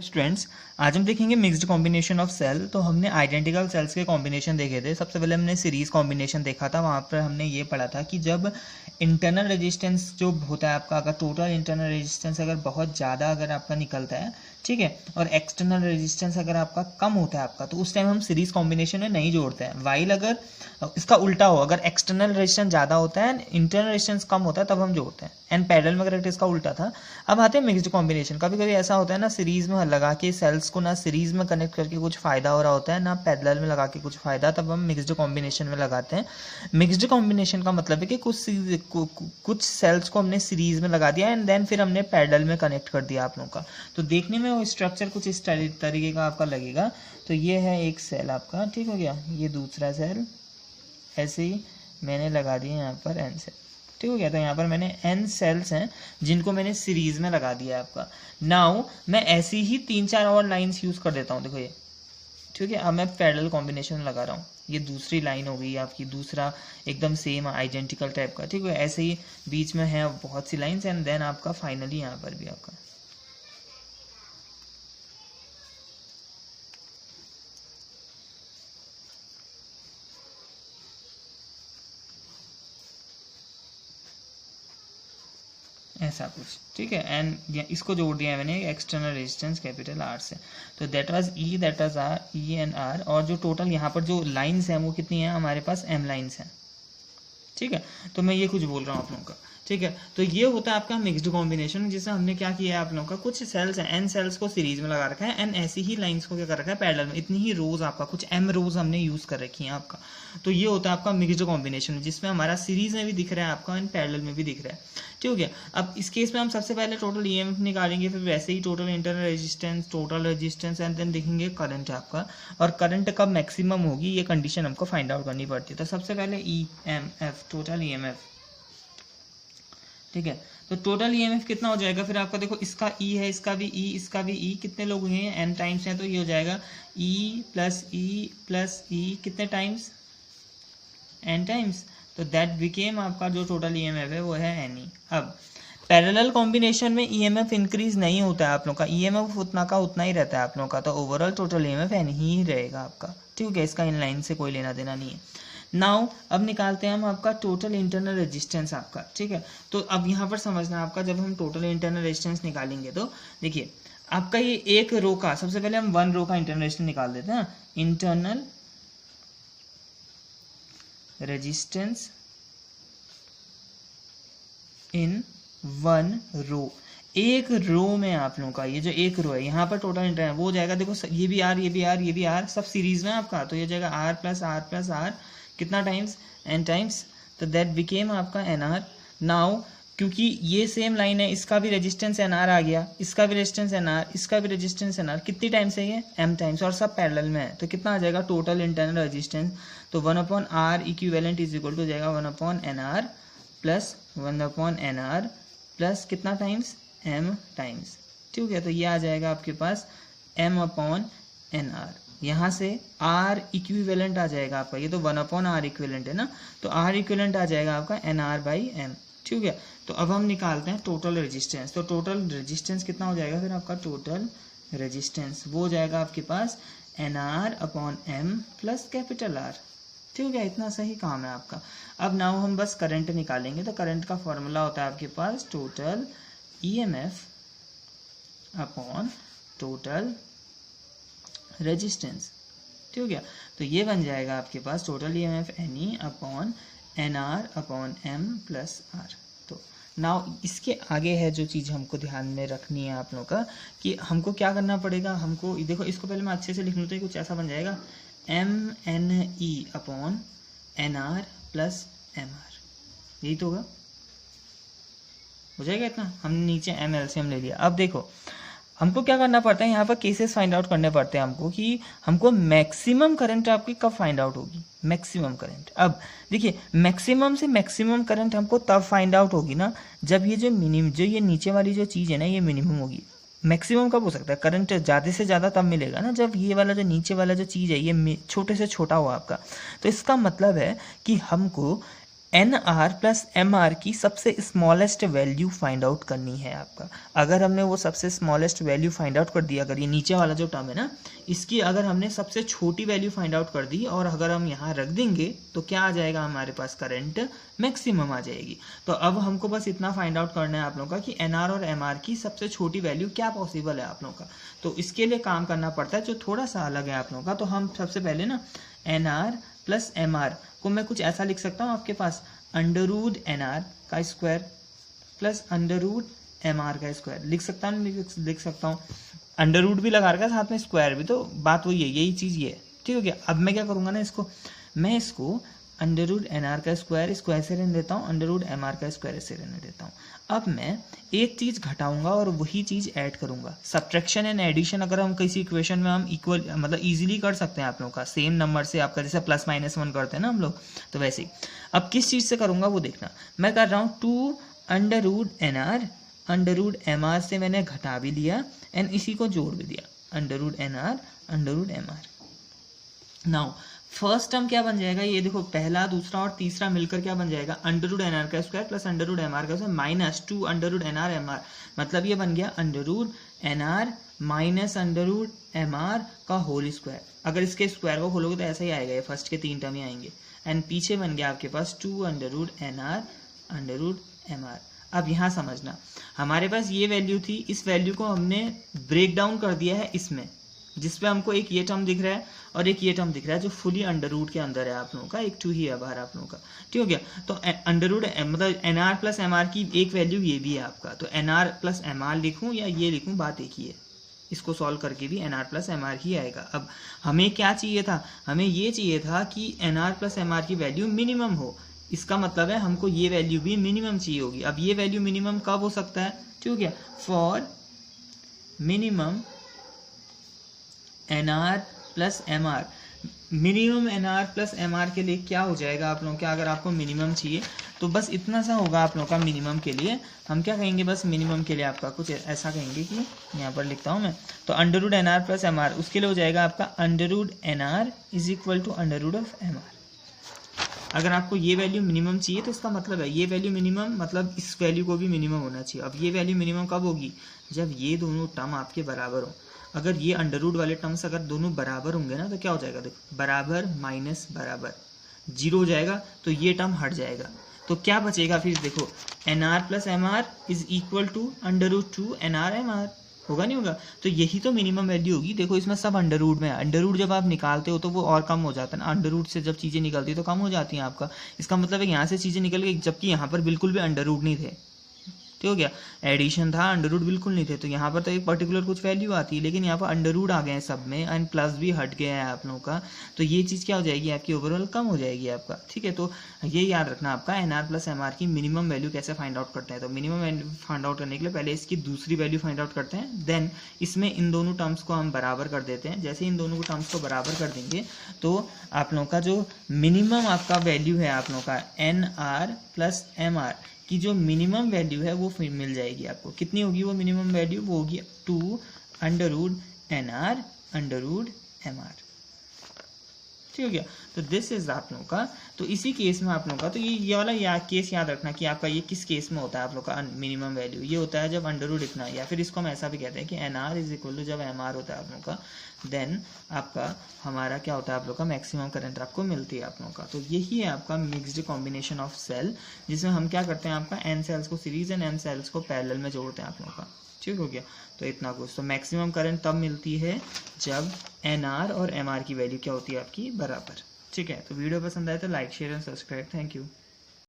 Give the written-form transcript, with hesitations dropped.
Students, आज हम देखेंगे मिक्स्ड कॉम्बिनेशन ऑफ सेल। तो हमने आइडेंटिकल सेल्स के कॉम्बिनेशन देखे थे। सबसे पहले हमने सीरीज कॉम्बिनेशन देखा था। वहाँ पर हमने ये पढ़ा था कि जब इंटरनल रेजिस्टेंस जो होता है आपका, अगर टोटल इंटरनल रेजिस्टेंस अगर बहुत ज़्यादा अगर आपका निकलता है, ठीक है, और एक्सटर्नल रेजिस्टेंस अगर आपका कम होता है आपका, तो उस टाइम हम सीरीज कॉम्बिनेशन में नहीं जोड़ते हैं। वाइल अगर इसका उल्टा हो, अगर एक्सटर्नल रेजिस्टेंस ज़्यादा होता है, इंटरनल रेजिस्टेंस कम होता है, तब हम जोड़ते हैं। एंड पैरेलल में अगर इसका उल्टा था। अब आते हैं मिक्स्ड कॉम्बिनेशन। कभी कभी ऐसा होता है ना, सीरीज में लगा के सेल्स को ना सीरीज में कनेक्ट करके कुछ फायदा हो रहा होता है, ना पैरेलल में लगा के कुछ फायदा, तब हम मिक्स्ड कॉम्बिनेशन में लगाते हैं। मिक्स्ड कॉम्बिनेशन का मतलब है कि कुछ सेल्स को हमने सीरीज में लगा दिया एंड देन फिर हमने पैरेलल में कनेक्ट कर दिया आप लोगों का। तो देखने में वो स्ट्रक्चर कुछ इस तरीके का आपका लगेगा। तो ये है एक सेल आपका, ठीक हो गया। ये दूसरा सेल ऐसे ही मैंने लगा दिया यहाँ पर एन सेल, ठीक हो गया। तो यहाँ पर मैंने एन सेल्स हैं जिनको मैंने सीरीज में लगा दिया है आपका। नाउ मैं ऐसी ही 3-4 और लाइंस यूज कर देता हूँ। देखो ये, ठीक है। अब मैं पैरेलल कॉम्बिनेशन लगा रहा हूँ। ये दूसरी लाइन हो गई आपकी, दूसरा एकदम सेम आइडेंटिकल टाइप का, ठीक है। ऐसे ही बीच में है बहुत सी लाइंस एंड देन आपका फाइनली यहाँ पर भी आपका ऐसा कुछ, ठीक है। एंड इसको जोड़ दिया है मैंने एक्सटर्नल रेजिस्टेंस कैपिटल आर से। तो that was E, that was R, E and R. और जो टोटल यहाँ पर जो लाइंस हैं वो कितनी है हमारे पास, एम लाइंस हैं, ठीक है। तो मैं ये कुछ बोल रहा हूँ आप लोगों का, ठीक है। तो ये होता है आपका मिक्स्ड कॉम्बिनेशन, जिससे हमने क्या किया है आप लोगों का, कुछ सेल्स हैं, एन सेल्स को सीरीज में लगा रखा है एंड ऐसी ही लाइंस को क्या कर रखा है, पैरेलल में। इतनी ही रोज आपका, कुछ एम रोज हमने यूज कर रखी है आपका। तो ये होता है आपका मिक्स्ड कॉम्बिनेशन, जिसमें हमारा सीरीज में भी दिख रहा है आपका एंड पैरेलल में भी दिख रहा है, ठीक हो गया। अब इस केस में हम सबसे पहले टोटल ईएमएफ निकालेंगे, फिर वैसे ही total internal resistance, total resistance and then देखेंगे करंट आपका। और करंट कब मैक्सिमम होगी ये कंडीशन हमको फाइंड आउट करनी पड़ती है। तो सबसे पहले ईएमएफ, टोटल ईएमएफ, ठीक है। तो टोटल ईएमएफ कितना हो जाएगा फिर आपका, देखो इसका ई है, इसका भी ई, इसका भी ई, कितने लोग हुए हैं, एन टाइम्स हैं। तो ये हो जाएगा ई प्लस ई प्लस ई, कितने टाइम्स, एन टाइम्स। तो दैट बिकेम आपका जो टोटल ईएमएफ है वो है एन ई। अब पैरेलल कॉम्बिनेशन में ईएमएफ इंक्रीज नहीं होता है आप लोग का, ईएमएफ उतना का उतना ही रहता है आप लोग का। तो ओवरऑल टोटल ईएमएफ एन ही रहेगा आपका, ठीक है। इसका इन लाइन से कोई लेना देना नहीं है। नाउ अब निकालते हैं हम आपका टोटल इंटरनल रेजिस्टेंस आपका, ठीक है। तो अब यहाँ पर समझना आपका, जब हम टोटल इंटरनल रेजिस्टेंस निकालेंगे तो देखिए आपका ये एक रो का, सबसे पहले हम 1 रो का इंटरनल रेजिस्टेंस निकाल देते हैं। इंटरनल रेजिस्टेंस इन 1 रो, एक रो में आप लोगों का ये जो एक रो है यहाँ पर टोटल इंटरनल वो हो जाएगा। देखो ये भी आर, ये भी आर, ये भी आर, सब सीरीज में आपका। तो ये जाएगा R plus R plus R, कितना टाइम्स, एन टाइम्स। तो दैट बिकेम आपका एन आर। नाउ क्योंकि ये सेम लाइन है, इसका भी रेजिस्टेंस एन आर आ गया, इसका भी रेजिस्टेंस एन आर, इसका भी रेजिस्टेंस एन आर, कितनी टाइम्स है ये, एम टाइम्स, और सब पैरेलल में है। तो कितना आ जाएगा टोटल इंटरनल रेजिस्टेंस। तो 1/r equivalent is equal to जाएगा 1/nr प्लस 1/nr प्लस कितना टाइम्स, एम टाइम्स, ठीक है। तो ये आ जाएगा आपके पास m/nr। यहाँ से r इक्विवेलेंट आ जाएगा आपका, ये तो 1/r इक्विवेलेंट है ना, तो r इक्विवेलेंट आ जाएगा आपका nr/m, ठीक है। तो अब हम निकालते हैं टोटल रेजिस्टेंस। तो टोटल रेजिस्टेंस कितना हो जाएगा फिर आपका, टोटल रेजिस्टेंस वो हो जाएगा आपके पास nr/m प्लस कैपिटल R, ठीक हो गया। इतना सही काम है आपका। अब नाउ हम बस करंट निकालेंगे। तो करंट का फॉर्मूला होता है आपके पास total EMF upon total resistance, ठीक हो गया। तो ये बन जाएगा आपके पास टोटल EMF NE अपॉन NR/M प्लस R। तो नाउ इसके आगे है जो चीज़ हमको ध्यान में रखनी है आप लोगों का, कि हमको क्या करना पड़ेगा। हमको देखो, इसको पहले मैं अच्छे से लिख लूँ तो कुछ ऐसा बन जाएगा MNE upon NR plus MR, यही तो होगा, हो जाएगा इतना। हमने नीचे MLCM ले लिया। अब देखो हमको क्या करना पड़ता है, यहाँ पर केसेस फाइंड आउट करने पड़ते हैं हमको, कि हमको मैक्सिमम करंट आपकी कब फाइंड आउट होगी, मैक्सिमम करंट। अब देखिए मैक्सिमम से मैक्सिमम करंट हमको तब फाइंड आउट होगी ना, जब ये जो ये नीचे वाली जो चीज़ है ना ये मिनिमम होगी। मैक्सिमम कब हो सकता है, करंट ज़्यादा से ज़्यादा तब मिलेगा ना जब ये वाला जो नीचे वाला जो चीज़ है ये छोटे से छोटा हो आपका। तो इसका मतलब है कि हमको NR प्लस MR की सबसे स्मॉलेस्ट वैल्यू फाइंड आउट करनी है आपका। अगर हमने वो सबसे स्मॉलेस्ट वैल्यू फाइंड आउट कर दिया, अगर ये नीचे वाला जो टर्म है ना, इसकी अगर हमने सबसे छोटी वैल्यू फाइंड आउट कर दी और अगर हम यहाँ रख देंगे तो क्या आ जाएगा हमारे पास, करंट मैक्सिमम आ जाएगी। तो अब हमको बस इतना फाइंड आउट करना है आप लोगों का कि NR और MR की सबसे छोटी वैल्यू क्या पॉसिबल है आप लोगों का। तो इसके लिए काम करना पड़ता है जो थोड़ा सा अलग है आप लोगों का। तो हम सबसे पहले ना NR प्लस MR को मैं कुछ ऐसा लिख सकता हूँ आपके पास, अंडर रूट NR का square plus under root MR का स्क्वायर लिख सकता हूँ, लिख सकता हूँ। अंडर रूट भी लगा रखा है साथ में स्क्वायर भी, तो बात वही है, यही चीज़ ये है। ठीक हो गया। अब मैं क्या करूँगा ना, मैं इसको अंडर रूट NR का स्क्वायर से रहने देता हूँ, अंडर रूट MR का स्क्वायर से रहने देता हूँ। अब मैं एक चीज़ घटाऊंगा और वही चीज़ ऐड करूंगा। सब्ट्रैक्शन एंड एडिशन अगर हम किसी इक्वेशन में हम इक्वल मतलब इजीली कर सकते हैं आप लोगों का, सेम नंबर से आपका जैसे +-1 करते हैं ना हम लोग, तो वैसे ही। अब किस चीज़ से करूंगा वो देखना। मैं कर रहा हूँ 2 under root NR under root MR से मैंने घटा भी लिया एंड इसी को जोड़ भी दिया, under root NR under root MR। Now first term क्या बन जाएगा, ये देखो पहला दूसरा और तीसरा मिलकर क्या बन जाएगा, अंडर रूट NR का square plus under root MR का square minus 2 under root NR MR, मतलब ये बन गया under root NR minus under root MR का होल स्क्वायर। अगर इसके स्क्वायर को खोलोगे तो ऐसा ही आएगा, ये फर्स्ट के 3 टर्म ही आएंगे एंड पीछे बन गया आपके पास 2 under root NR under root MR। अब यहाँ समझना, हमारे पास ये वैल्यू थी, इस वैल्यू को हमने ब्रेक डाउन कर दिया है इसमें, जिसपे हमको एक ये टर्म दिख रहा है और एक ये टर्म दिख रहा है जो फुली अंडर रूट के अंदर है आप लोगों का, एक 2 ही है बाहर आप लोगों का। ठीक हो गया। तो अंडर रूट मतलब NR प्लस MR की एक वैल्यू ये भी है आपका, तो NR प्लस MR लिखूं या ये लिखूं बात एक ही है, इसको सॉल्व करके भी NR प्लस MR ही आएगा। अब हमें क्या चाहिए था, हमें ये चाहिए था कि NR प्लस MR की वैल्यू मिनिमम हो, इसका मतलब है हमको ये वैल्यू भी मिनिमम चाहिए होगी। अब ये वैल्यू मिनिमम कब हो सकता है, ठीक हो गया, for minimum NR plus MR। Minimum NR plus MR के लिए क्या हो जाएगा आप लोगों का, अगर आपको मिनिमम चाहिए तो बस इतना सा होगा आप लोगों का मिनिमम के लिए। हम क्या कहेंगे, बस मिनिमम के लिए आपका कुछ ऐसा कहेंगे कि यहाँ पर लिखता हूँ मैं, तो under root NR plus MR उसके लिए हो जाएगा आपका under root NR is equal to under root of MR। अगर आपको ये वैल्यू मिनिमम चाहिए तो इसका मतलब है ये वैल्यू मिनिमम मतलब इस वैल्यू को भी मिनिमम होना चाहिए। अब ये वैल्यू मिनिमम कब होगी, जब ये दोनों टर्म आपके बराबर हो। अगर ये अंडर रूट वाले टर्म्स अगर दोनों बराबर होंगे ना तो क्या हो जाएगा, देखो बराबर माइनस बराबर 0 हो जाएगा, तो ये टर्म हट जाएगा। तो क्या बचेगा फिर, देखो NR plus MR is equal to under root 2 NR MR, होगा नहीं होगा। तो यही तो मिनिमम वैल्यू होगी। देखो इसमें सब अंडर रूट में है, अंडर रूट जब आप निकालते हो तो वो और कम हो जाता है ना, अंडर रूट से जब चीज़ें निकलती है तो कम हो जाती हैं आपका। इसका मतलब है यहाँ से चीज़ें निकल गई जबकि यहाँ पर बिल्कुल भी अंडर रूट नहीं थे। ठीक हो गया, एडिशन था, अंडर रूट बिल्कुल नहीं थे, तो यहाँ पर तो एक पर्टिकुलर कुछ वैल्यू आती है, लेकिन यहाँ पर अंडर रूट आ गए हैं सब में एंड प्लस भी हट गया है आप लोगों का, तो ये चीज़ क्या हो जाएगी आपकी, ओवरऑल कम हो जाएगी आपका। ठीक है, तो ये याद रखना आपका NR प्लस MR की मिनिमम वैल्यू कैसे फाइंड आउट करते हैं। तो मिनिमम वैल्यू फाइंड आउट करने के लिए पहले इसकी दूसरी वैल्यू फाइंड आउट करते हैं, देन इसमें इन दोनों टर्म्स को हम बराबर कर देते हैं। जैसे इन दोनों टर्म्स को बराबर कर देंगे तो आप लोगों का जो मिनिमम आपका वैल्यू है आप लोगों का NR प्लस MR की जो मिनिमम वैल्यू है वो फिर मिल जाएगी आपको। कितनी होगी वो मिनिमम वैल्यू, वो होगी 2 under root NR under root MR। ठीक हो गया, तो दिस इज आप लोगों का। तो इसी केस में आप लोगों का तो ये वाला केस याद रखना कि आपका ये किस केस में होता है आप लोग का मिनिमम वैल्यू, ये होता है जब अंडर रूट इतना, या फिर इसको हम ऐसा भी कहते हैं कि NR इज इक्वल टू जब MR होता है आप लोगों का, देन आपका हमारा क्या होता है आप लोग का मैक्सिमम करंट आपको मिलती है आप लोगों का। तो यही है आपका मिक्स्ड कॉम्बिनेशन ऑफ सेल, जिसमें हम क्या करते हैं आपका n सेल्स को सीरीज एंड n सेल्स को पैरेलल में जोड़ते हैं आप लोगों का। ठीक हो गया, तो इतना कुछ। तो मैक्सिमम करंट तब मिलती है जब NR और MR की वैल्यू क्या होती है आपकी बराबर। ठीक है, तो वीडियो पसंद आए तो like share and subscribe. Thank you.